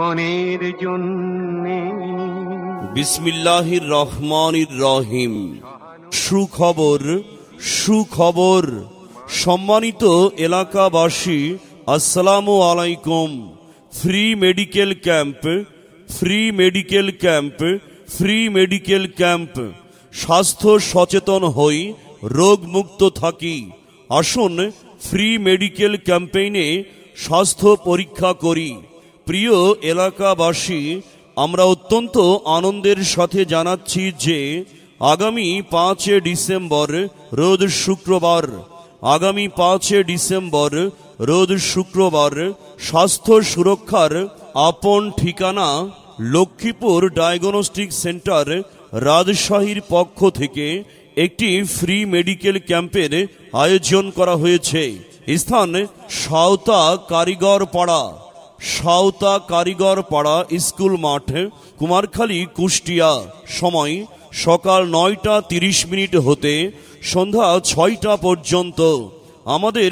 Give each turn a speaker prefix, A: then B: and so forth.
A: বনের জন্যে
B: বিসমিল্লাহির রহমানির রহিম। সুখবর সুখবর সম্মানিত এলাকাবাসী, আসসালামু আলাইকুম। Free medical camp, free medical camp, free medical camp. স্বাস্থ্য সচেতন হই, রোগ মুক্ত থাকি। আসুন ফ্রি মেডিকেল ক্যাম্পেইনে স্বাস্থ্য পরীক্ষা করি। প্রিয় এলাকাবাসী, আমরা অত্যন্ত আনন্দের সাথে জানাচ্ছি যে আগামী 5 ডিসেম্বর রোজ শুক্রবার, আগামী 5 ডিসেম্বর রোজ শুক্রবার স্বাস্থ্য সুরক্ষার আপন ঠিকানা লক্ষ্মীপুর ডায়াগনস্টিক সেন্টার রাজশাহীর পক্ষ থেকে একটি ফ্রি মেডিকেল ক্যাম্পের আয়োজন করা হয়েছে। স্থান সাঁওতা কারিগর পাড়া, সাঁওতা কারিগর পাড়া স্কুল মাঠ, কুমারখালী, কুষ্টিয়া। সময় সকাল 9টা 30 মিনিট হতে সন্ধ্যা 6টা পর্যন্ত। আমাদের